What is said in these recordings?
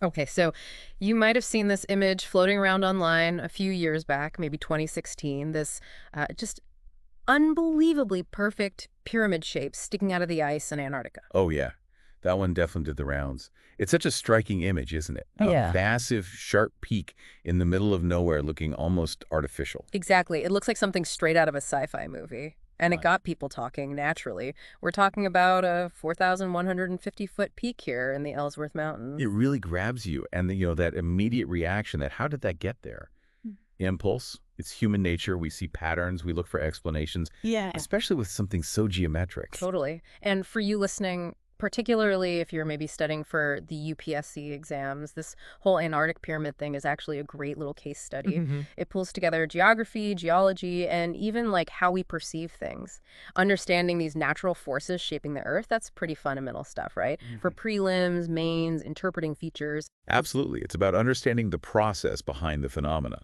Okay, so you might have seen this image floating around online a few years back, maybe 2016, this just unbelievably perfect pyramid shape sticking out of the ice in Antarctica. Oh, yeah. That one definitely did the rounds. It's such a striking image, isn't it? A Yeah. massive, sharp peak in the middle of nowhere looking almost artificial. Exactly. It looks like something straight out of a sci-fi movie. And it Right. got people talking naturally. We're talking about a 4,150-foot peak here in the Ellsworth It Mountains. really grabs you, and that immediate reaction that how did that get there? Mm. Impulse. It's human nature. We see patterns. We look for explanations, Yeah. especially with something so geometric. Totally. And for you listening, particularly if you're maybe studying for the UPSC exams, this whole Antarctic pyramid thing is actually a great little case study. It pulls together geography, geology, and even like how we perceive things. Understanding these natural forces shaping the Earth, that's pretty fundamental stuff, right? For Mhm. prelims, mains, interpreting features. Absolutely. It's about understanding the process behind the phenomena.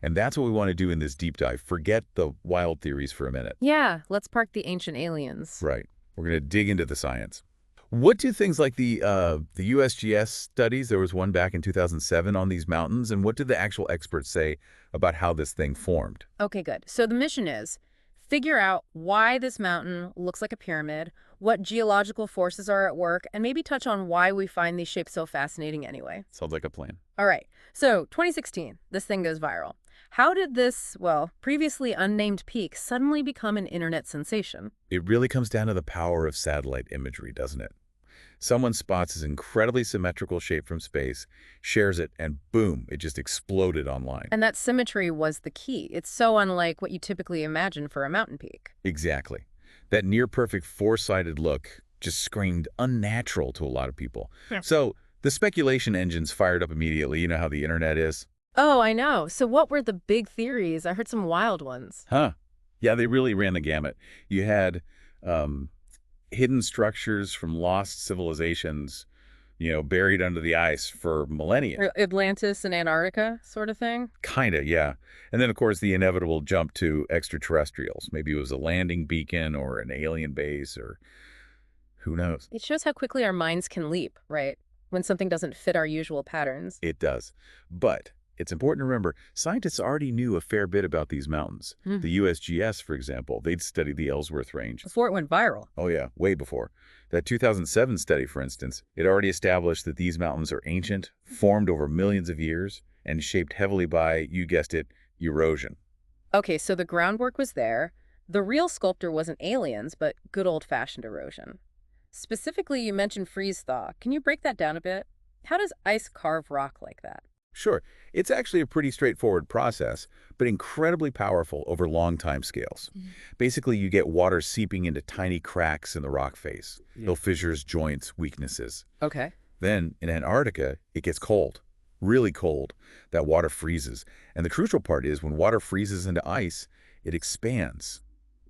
And that's what we want to do in this deep dive. Forget the wild theories for a minute. Yeah, let's park the ancient aliens. Right. We're going to dig into the science. What do things like the USGS studies, there was one back in 2007 on these mountains, and what did the actual experts say about how this thing formed? Okay, good. So the mission is figure out why this mountain looks like a pyramid, what geological forces are at work, and maybe touch on why we find these shapes so fascinating anyway. Sounds like a plan. All right. So 2016, this thing goes viral. How did this, well, previously unnamed peak suddenly become an internet sensation? It really comes down to the power of satellite imagery, doesn't it? Someone spots this incredibly symmetrical shape from space, shares it, and boom, it just exploded online. And that symmetry was the key. It's so unlike what you typically imagine for a mountain peak. Exactly. That near-perfect four-sided look just screamed unnatural to a lot of people. Yeah. So the speculation engines fired up immediately. You know how the internet is? Oh, I know. So what were the big theories? I heard some wild ones. Huh. Yeah, they really ran the gamut. You had um, hidden structures from lost civilizations, buried under the ice for millennia. Atlantis and Antarctica sort of thing? Kinda, yeah. And then, of course, the inevitable jump to extraterrestrials. Maybe it was a landing beacon or an alien base or who knows. It shows how quickly our minds can leap, right? When something doesn't fit our usual patterns. It does. But it's important to remember, scientists already knew a fair bit about these mountains. Hmm. The USGS, for example, they'd studied the Ellsworth Range. Before it went viral. Oh yeah, way before. That 2007 study, for instance, it already established that these mountains are ancient, formed over millions of years, and shaped heavily by, you guessed it, erosion. Okay, so the groundwork was there. The real sculptor wasn't aliens, but good old-fashioned erosion. Specifically, you mentioned freeze-thaw. Can you break that down a bit? How does ice carve rock like that? Sure, it's actually a pretty straightforward process, but incredibly powerful over long time scales. Mhm. Basically, you get water seeping into tiny cracks in the rock face, Yeah. little fissures, joints, weaknesses. Okay. Then, in Antarctica, it gets cold, really cold. That water freezes. And the crucial part is when water freezes into ice, it expands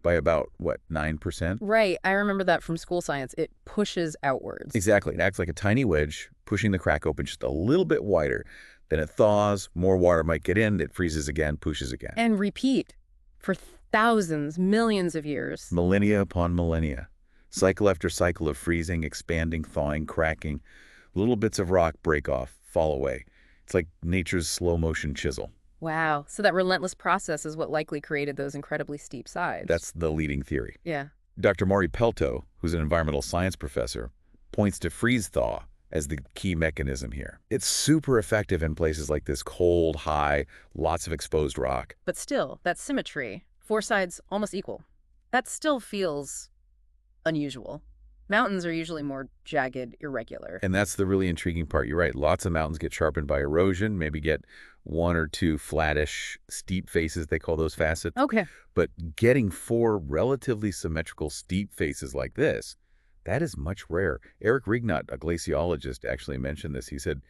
by about, what, 9%? Right, I remember that from school science. It pushes outwards. Exactly. It acts like a tiny wedge, pushing the crack open just a little bit wider. Then it thaws, more water might get in, it freezes again, pushes again. And repeat for thousands, millions of years. Millennia upon millennia. Cycle after cycle of freezing, expanding, thawing, cracking. Little bits of rock break off, fall away. It's like nature's slow-motion chisel. Wow, so that relentless process is what likely created those incredibly steep sides. That's the leading theory. Yeah. Dr. Maury Pelto, who's an environmental science professor, points to freeze-thaw as the key mechanism here. It's super effective in places like this cold, high, lots of exposed rock. But still, that symmetry, four sides almost equal, that still feels unusual. Mountains are usually more jagged, irregular. And that's the really intriguing part. You're right. Lots of mountains get sharpened by erosion, maybe get one or two flattish, steep faces. They call those facets. Okay. But getting four relatively symmetrical steep faces like this, that is much rare. Eric Rignot, a glaciologist, actually mentioned this. He said,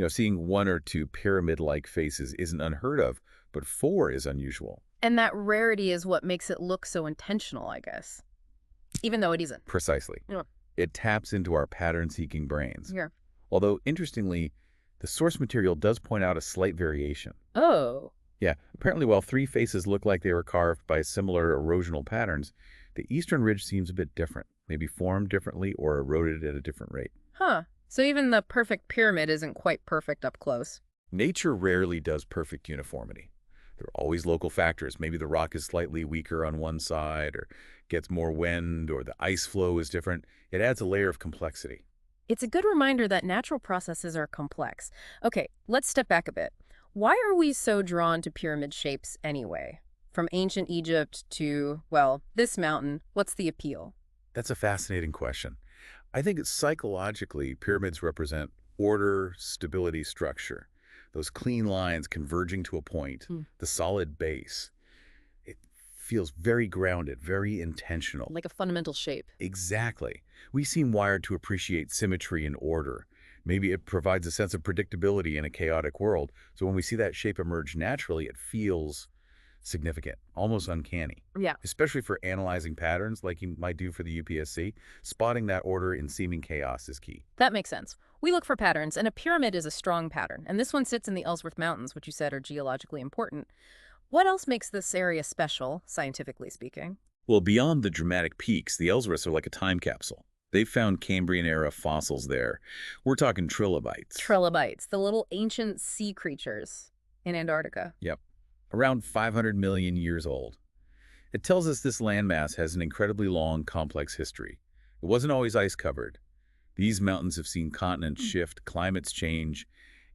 seeing one or two pyramid-like faces isn't unheard of, but four is unusual. And that rarity is what makes it look so intentional, I guess. Even though it isn't. Precisely. Yeah. It taps into our pattern-seeking brains. Yeah. Although, interestingly, the source material does point out a slight variation. Oh. Yeah, apparently while three faces look like they were carved by similar erosional patterns, the eastern ridge seems a bit different, maybe formed differently or eroded at a different rate. Huh. So even the perfect pyramid isn't quite perfect up close. Nature rarely does perfect uniformity. There are always local factors. Maybe the rock is slightly weaker on one side or gets more wind or the ice flow is different. It adds a layer of complexity. It's a good reminder that natural processes are complex. Okay, let's step back a bit. Why are we so drawn to pyramid shapes anyway? From ancient Egypt to, well, this mountain, what's the appeal? That's a fascinating question. I think it's psychologically, pyramids represent order, stability, structure. Those clean lines converging to a point, Hmm. the solid base. It feels very grounded, very intentional. Like a fundamental shape. Exactly. We seem wired to appreciate symmetry and order. Maybe it provides a sense of predictability in a chaotic world. So when we see that shape emerge naturally, it feels significant, almost uncanny. Yeah. Especially for analyzing patterns like you might do for the UPSC, spotting that order in seeming chaos is key. That makes sense. We look for patterns, and a pyramid is a strong pattern. And this one sits in the Ellsworth Mountains, which you said are geologically important. What else makes this area special, scientifically speaking? Well, beyond the dramatic peaks, the Ellsworths are like a time capsule. They've found Cambrian-era fossils there. We're talking trilobites. Trilobites, the little ancient sea creatures in Antarctica. Yep, around 500 million years old. It tells us this landmass has an incredibly long, complex history. It wasn't always ice-covered. These mountains have seen continents shift, climates change,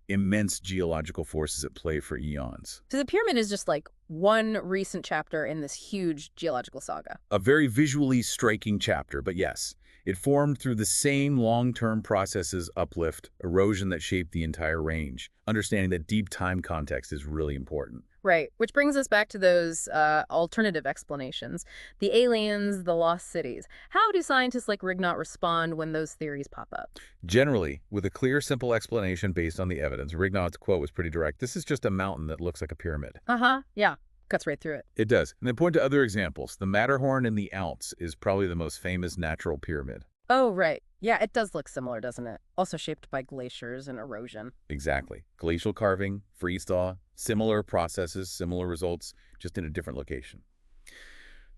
immense geological forces at play for eons. So the pyramid is just like one recent chapter in this huge geological saga. A very visually striking chapter, but yes, it formed through the same long-term processes, uplift, erosion that shaped the entire range. Understanding that deep time context is really important. Right, which brings us back to those alternative explanations. The aliens, the lost cities. How do scientists like Rignot respond when those theories pop up? Generally, with a clear, simple explanation based on the evidence, Rignot's quote was pretty direct. This is just a mountain that looks like a pyramid. Uh-huh, yeah. Cuts right through it. It does. And they point to other examples. The Matterhorn in the Alps is probably the most famous natural pyramid. Oh, right. Yeah, it does look similar, doesn't it? Also shaped by glaciers and erosion. Exactly. Glacial carving, freeze-thaw, similar processes, similar results, just in a different location.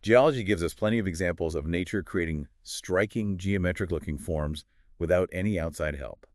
Geology gives us plenty of examples of nature creating striking geometric-looking forms without any outside help.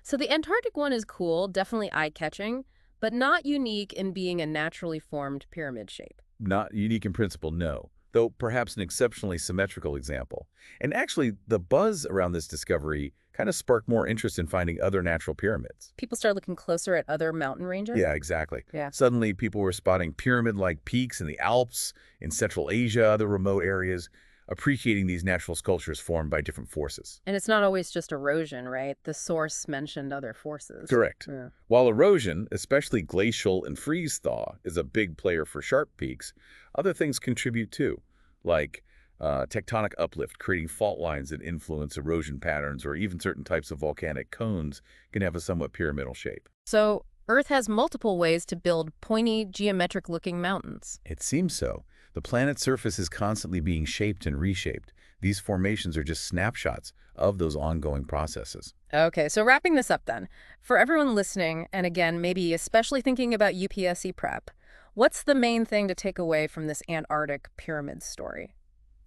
So the Antarctic one is cool, definitely eye-catching, but not unique in being a naturally formed pyramid shape. Not unique in principle, no, though perhaps an exceptionally symmetrical example. And actually, the buzz around this discovery kind of sparked more interest in finding other natural pyramids. People start looking closer at other mountain ranges? Yeah, exactly. Yeah. Suddenly, people were spotting pyramid-like peaks in the Alps, in Central Asia, other remote areas, appreciating these natural sculptures formed by different forces. And it's not always just erosion, right? The source mentioned other forces. Correct. Yeah. While erosion, especially glacial and freeze-thaw, is a big player for sharp peaks, other things contribute too, like tectonic uplift, creating fault lines that influence erosion patterns, or even certain types of volcanic cones can have a somewhat pyramidal shape. So Earth has multiple ways to build pointy, geometric-looking mountains. It seems so. The planet's surface is constantly being shaped and reshaped. These formations are just snapshots of those ongoing processes. Okay, so wrapping this up then. For everyone listening, and again, maybe especially thinking about UPSC prep, what's the main thing to take away from this Antarctic pyramid story?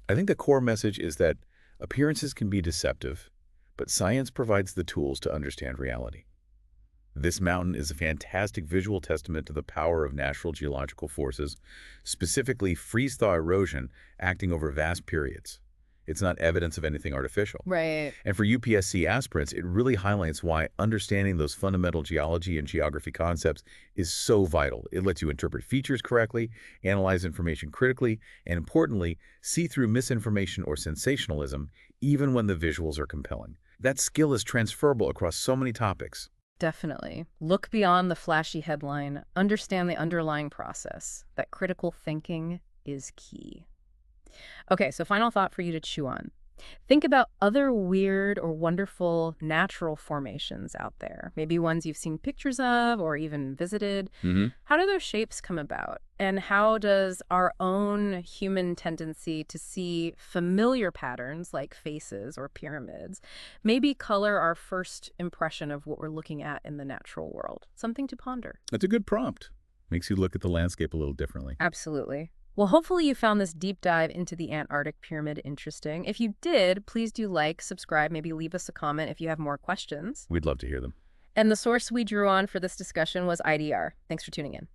I think the core message is that appearances can be deceptive, but science provides the tools to understand reality. This mountain is a fantastic visual testament to the power of natural geological forces, specifically freeze-thaw erosion acting over vast periods. It's not evidence of anything artificial. Right. And for UPSC aspirants, it really highlights why understanding those fundamental geology and geography concepts is so vital. It lets you interpret features correctly, analyze information critically, and importantly, see through misinformation or sensationalism, even when the visuals are compelling. That skill is transferable across so many topics. Definitely. Look beyond the flashy headline. Understand the underlying process. That critical thinking is key. Okay, so final thought for you to chew on. Think about other weird or wonderful natural formations out there, maybe ones you've seen pictures of or even visited. How do those shapes come about? And how does our own human tendency to see familiar patterns like faces or pyramids maybe color our first impression of what we're looking at in the natural world? Something to ponder. That's a good prompt. Makes you look at the landscape a little differently. Absolutely. Well, hopefully you found this deep dive into the Antarctic pyramid interesting. If you did, please do like, subscribe, maybe leave us a comment if you have more questions. We'd love to hear them. And the source we drew on for this discussion was IDR. Thanks for tuning in.